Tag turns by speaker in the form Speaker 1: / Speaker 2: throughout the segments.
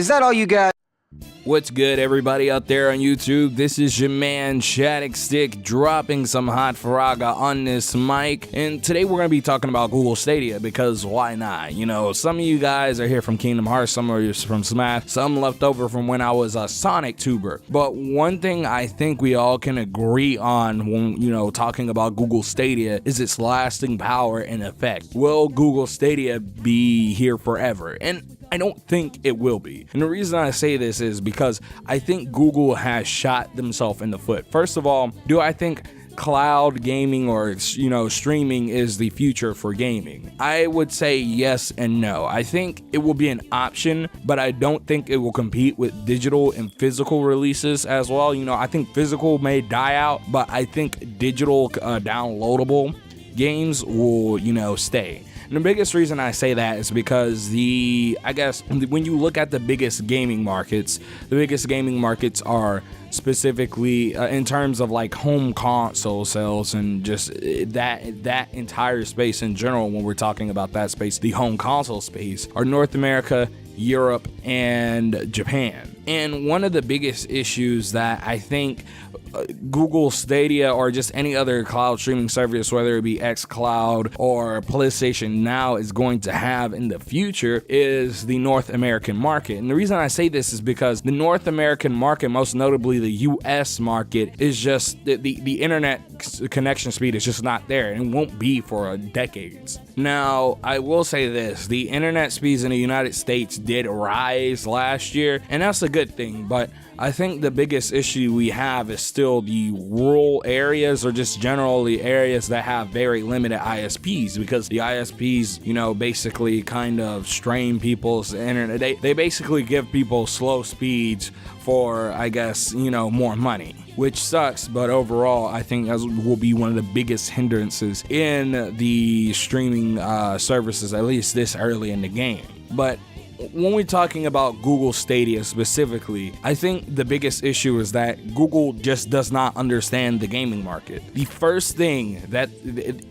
Speaker 1: Is that all you got?
Speaker 2: What's good, everybody out there on YouTube? This is your man Shattuck Stick dropping some hot faraga on this mic, and today we're going to be talking about Google Stadia, because why not? You know, some of you guys are here from Kingdom Hearts, some are from Smash, some left over from when I was a Sonic tuber. But one thing I think we all can agree on when, you know, talking about Google Stadia is its lasting power and effect. Will Google Stadia be here forever? And I don't think it will be. And the reason I say this is because I think Google has shot themselves in the foot. First of all, do I think cloud gaming or, you know, streaming is the future for gaming? I would say yes and no. I think it will be an option, but I don't think it will compete with digital and physical releases as well. You know, I think physical may die out, but I think digital downloadable games will, you know, stay. And the biggest reason I say that is because I guess when you look at the biggest gaming markets are specifically in terms of like home console sales and just that entire space in general. When we're talking about that space, the home console space, are North America, Europe, and Japan. And one of the biggest issues that I think Google Stadia or just any other cloud streaming service, whether it be xCloud or PlayStation Now, is going to have in the future is the North American market. And the reason I say this is because the North American market, most notably the US market, is just the internet connection speed is just not there and won't be for decades. Now, I will say this, the internet speeds in the United States did rise last year, and that's a good thing, but I think the biggest issue we have is still the rural areas, or just generally areas that have very limited ISPs, because the ISPs, you know, basically kind of strain people's internet. They basically give people slow speeds for, I guess, you know, more money, which sucks. But overall, I think that will be one of the biggest hindrances in the streaming services, at least this early in the game. But when we're talking about Google Stadia specifically, I think the biggest issue is that Google just does not understand the gaming market. The first thing that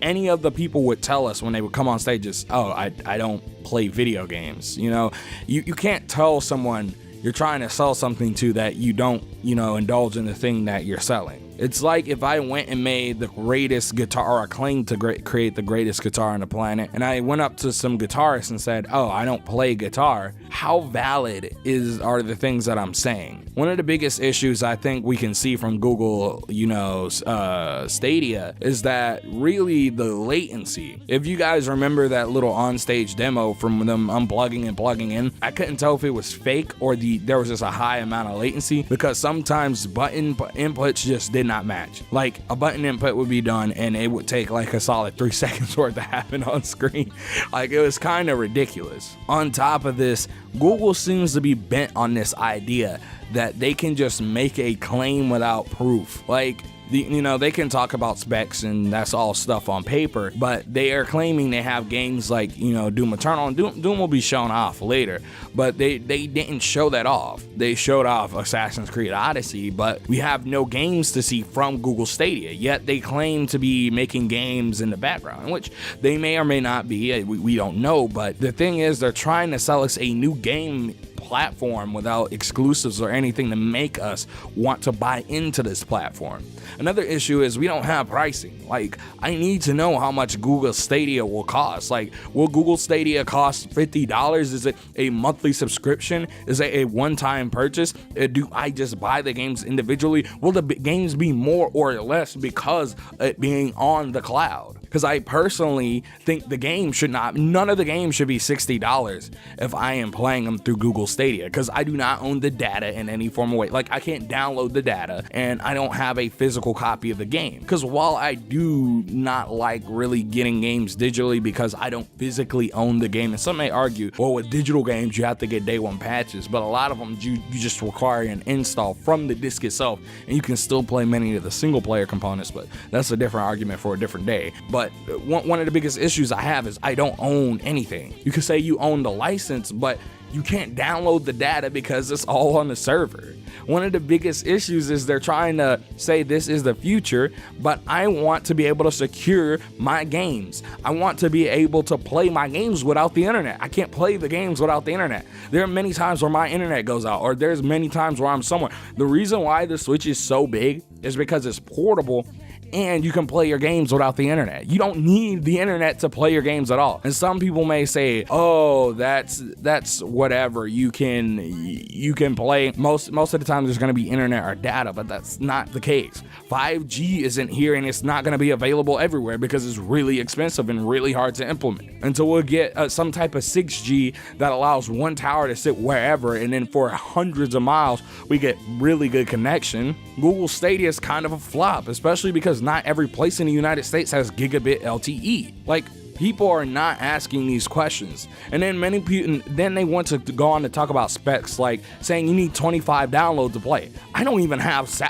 Speaker 2: any of the people would tell us when they would come on stage is, oh, I don't play video games. You know, you can't tell someone you're trying to sell something to that you don't, you know, indulge in the thing that you're selling. It's like if I went and made the greatest guitar, or I claimed to create the greatest guitar on the planet, and I went up to some guitarists and said, oh, I don't play guitar. How valid are the things that I'm saying? One of the biggest issues I think we can see from Google, you know, Stadia is that really the latency. If you guys remember that little on-stage demo from them unplugging and plugging in, I couldn't tell if it was fake or there was just a high amount of latency, because sometimes button inputs just did not match. Like a button input would be done and it would take like a solid 3 seconds for it to happen on screen. Like, it was kind of ridiculous. On top of this, Google seems to be bent on this idea that they can just make a claim without proof. Like, you know, they can talk about specs and that's all stuff on paper, but they are claiming they have games like, you know, Doom Eternal, and Doom will be shown off later, but they didn't show that off. They showed off Assassin's Creed Odyssey, but we have no games to see from Google Stadia, yet they claim to be making games in the background, which they may or may not be, we don't know. But the thing is, they're trying to sell us a new game platform without exclusives or anything to make us want to buy into this platform. Another issue is we don't have pricing. Like, I need to know how much Google Stadia will cost. Like, will Google Stadia cost $50? Is it a monthly subscription? Is it a one-time purchase? Do I just buy the games individually? Will the games be more or less because it being on the cloud? Because I personally think none of the games should be $60 if I am playing them through Google Stadia, because I do not own the data in any form of way. Like, I can't download the data and I don't have a physical copy of the game. Because while I do not like really getting games digitally because I don't physically own the game, and some may argue, well, with digital games you have to get day one patches, but a lot of them you just require an install from the disc itself, and you can still play many of the single player components, but that's a different argument for a different day. But one of the biggest issues I have is I don't own anything. You could say you own the license, but you can't download the data because it's all on the server. One of the biggest issues is they're trying to say this is the future, but I want to be able to secure my games. I want to be able to play my games without the internet. I can't play the games without the internet. There are many times where my internet goes out, or there's many times where I'm somewhere. The reason why the Switch is so big is because it's portable and you can play your games without the internet. You don't need the internet to play your games at all. And some people may say, oh, that's whatever. You can play. Most of the time there's going to be internet or data, but that's not the case. 5G isn't here, and it's not going to be available everywhere because it's really expensive and really hard to implement. Until we'll get some type of 6G that allows one tower to sit wherever, and then for hundreds of miles we get really good connection. Google Stadia is kind of a flop, especially because not every place in the United States has gigabit LTE. Like, people are not asking these questions. And then many people, then they want to go on to talk about specs, like saying you need 25 download to play. I don't even have 10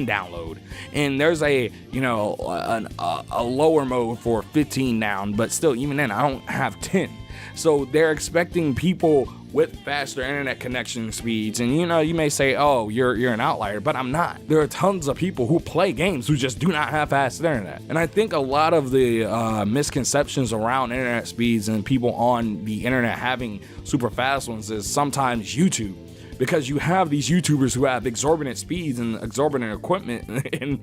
Speaker 2: download. And there's a lower mode for 15 down, but still, even then, I don't have 10. So they're expecting people with faster internet connection speeds, and you may say, oh, you're an outlier, but I'm not. There are tons of people who play games who just do not have fast internet. And I think a lot of the misconceptions around internet speeds and people on the internet having super fast ones is sometimes YouTube. Because you have these YouTubers who have exorbitant speeds and exorbitant equipment, and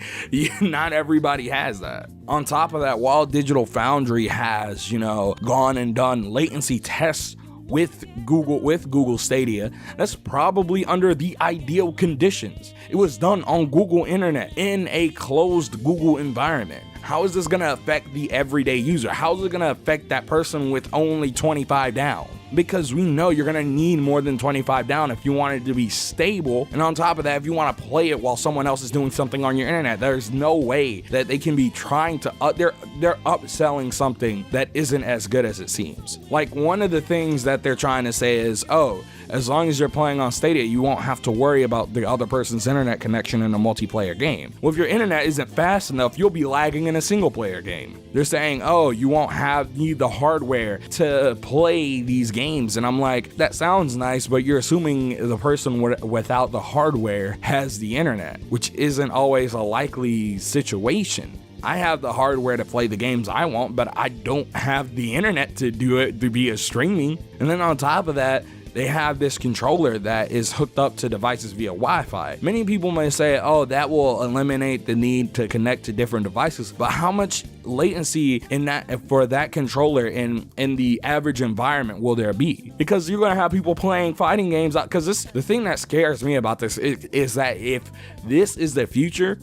Speaker 2: not everybody has that. On top of that, while Digital Foundry has, gone and done latency tests with Google Stadia, that's probably under the ideal conditions. It was done on Google Internet in a closed Google environment. How is this gonna affect the everyday user? How is it gonna affect that person with only 25 down? Because we know you're gonna need more than 25 down if you want it to be stable. And on top of that, if you wanna play it while someone else is doing something on your internet, there's no way that they can be trying to, they're upselling something that isn't as good as it seems. Like, one of the things that they're trying to say is, oh, as long as you're playing on Stadia, you won't have to worry about the other person's internet connection in a multiplayer game. Well, if your internet isn't fast enough, you'll be lagging in a single player game. They're saying, oh, you won't need the hardware to play these games. And I'm like, that sounds nice, but you're assuming the person without the hardware has the internet, which isn't always a likely situation. I have the hardware to play the games I want, but I don't have the internet to do it, to be a streaming. And then on top of that, they have this controller that is hooked up to devices via Wi-Fi. Many people may say, oh, that will eliminate the need to connect to different devices, but how much latency for that controller in the average environment will there be? Because you're gonna have people playing fighting games out. Because the thing that scares me about this is that if this is the future,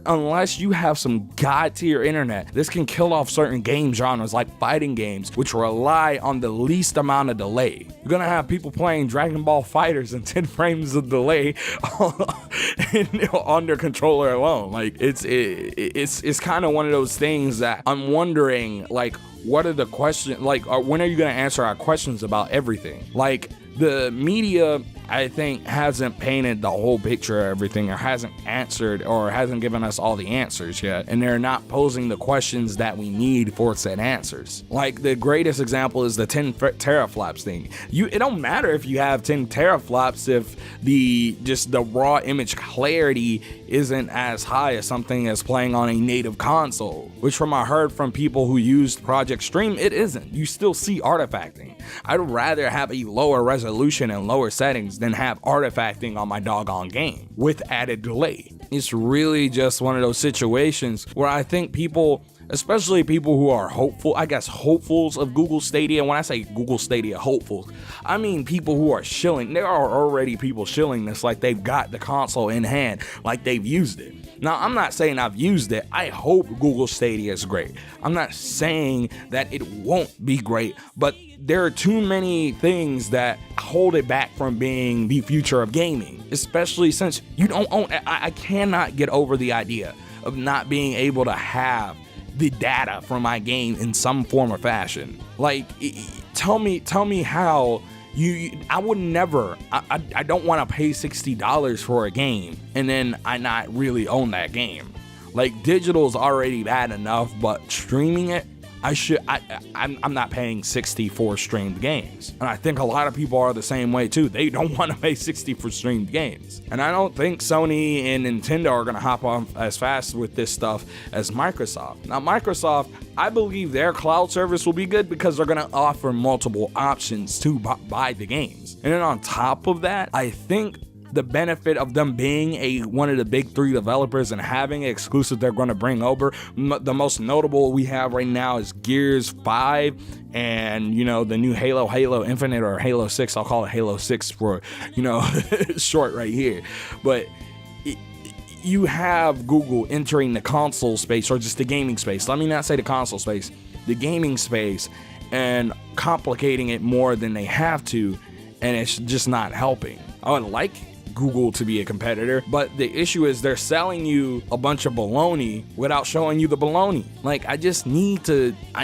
Speaker 2: unless you have some god tier internet, this can kill off certain game genres like fighting games, which rely on the least amount of delay. You're gonna have people playing Dragon Ball Fighters in 10 frames of delay on their controller alone. Like, it's kind of one of those things that I'm wondering, like, what are the questions, like, when are you gonna answer our questions about everything? Like, the media, I think, hasn't painted the whole picture of everything, or hasn't answered, or hasn't given us all the answers yet, and they're not posing the questions that we need for said answers. Like, the greatest example is the 10 teraflops thing. It don't matter if you have 10 teraflops if the raw image clarity isn't as high as something as playing on a native console, which from I heard from people who used Project Stream, it isn't. You still see artifacting. I'd rather have a lower resolution and lower settings than have artifacting on my doggone game with added delay. It's really just one of those situations where I think people, especially people who are hopefuls of Google Stadia. When I say Google Stadia hopefuls, I mean people who are shilling. There are already people shilling this like they've got the console in hand, like they've used it. Now, I'm not saying I've used it. I hope Google Stadia is great. I'm not saying that it won't be great, but there are too many things that hold it back from being the future of gaming, especially since you don't own. I cannot get over the idea of not being able to have the data from my game in some form or fashion. Like, tell me how. I would never, I don't want to pay $60 for a game and then I not really own that game. Like, digital is already bad enough, but streaming it, I'm not paying 60 for streamed games. And I think a lot of people are the same way too. They don't want to pay 60 for streamed games. And I don't think Sony and Nintendo are going to hop on as fast with this stuff as Microsoft. Now, Microsoft, I believe their cloud service will be good because they're going to offer multiple options to buy the games. And then on top of that, I think the benefit of them being one of the big three developers and having an exclusive they're going to bring over, the most notable we have right now is Gears 5 and, you know, the new Halo Infinite, or Halo 6. I'll call it Halo 6 for, you know, short right here. But you have Google entering the console space, or just the gaming space. Let me not say the console space, the gaming space, and complicating it more than they have to, and it's just not helping. I would like Google to be a competitor, but the issue is they're selling you a bunch of baloney without showing you the baloney. Like, I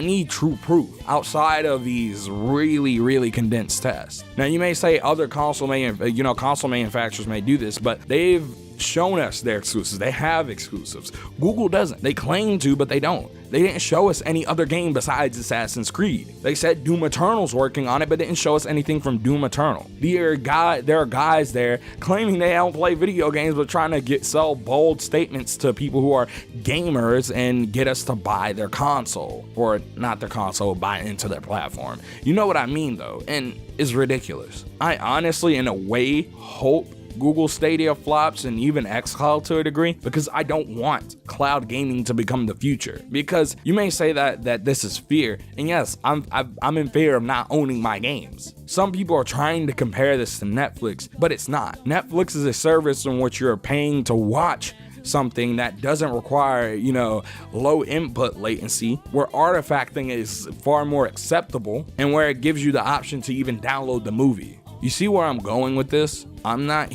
Speaker 2: need true proof outside of these really condensed tests. Now, you may say other console manufacturers may do this, but they've shown us their exclusives. They have exclusives. Google doesn't. They claim to, but they don't. They didn't show us any other game besides Assassin's Creed. They said Doom Eternal's working on it, but didn't show us anything from Doom Eternal. There are guys there claiming they don't play video games, but trying to sell bold statements to people who are gamers and get us to buy their console, or not their console, buy into their platform. You know what I mean, though, and it's ridiculous. I honestly, in a way, hope Google Stadia flops, and even xCloud to a degree, because I don't want cloud gaming to become the future. Because you may say that this is fear, and yes, I'm in fear of not owning my games. Some people are trying to compare this to Netflix, but it's not. Netflix is a service in which you're paying to watch something that doesn't require, you know, low input latency, where artifacting is far more acceptable, and where it gives you the option to even download the movie. You see where I'm going with this? I'm not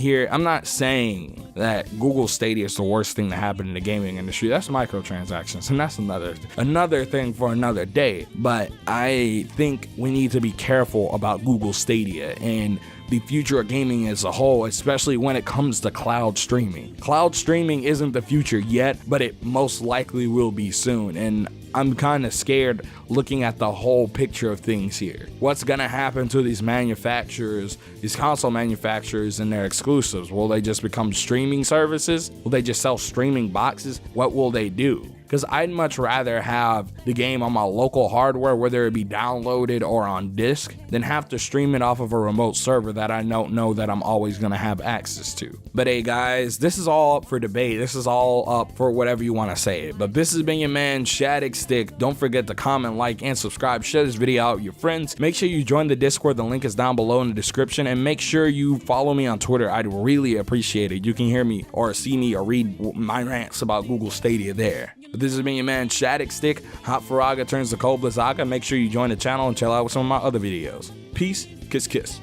Speaker 2: saying that Google Stadia is the worst thing to happen in the gaming industry. That's microtransactions, and that's another thing for another day. But I think we need to be careful about Google Stadia and the future of gaming as a whole, especially when it comes to cloud streaming. Cloud streaming isn't the future yet, but it most likely will be soon. And I'm kind of scared looking at the whole picture of things here. What's gonna happen to these manufacturers, these console manufacturers and their exclusives? Will they just become streaming services? Will they just sell streaming boxes? What will they do? Because I'd much rather have the game on my local hardware, whether it be downloaded or on disc, than have to stream it off of a remote server that I don't know that I'm always going to have access to. But hey guys, this is all up for debate. This is all up for whatever you want to say. But this has been your man, Shadik Stick. Don't forget to comment, like, and subscribe. Share this video out with your friends. Make sure you join the Discord. The link is down below in the description. And make sure you follow me on Twitter. I'd really appreciate it. You can hear me or see me or read my rants about Google Stadia there. But this has been your man, Shadik Stick. Hot Faraga turns to Cold Blizzaga. Make sure you join the channel and chill out with some of my other videos. Peace, kiss, kiss.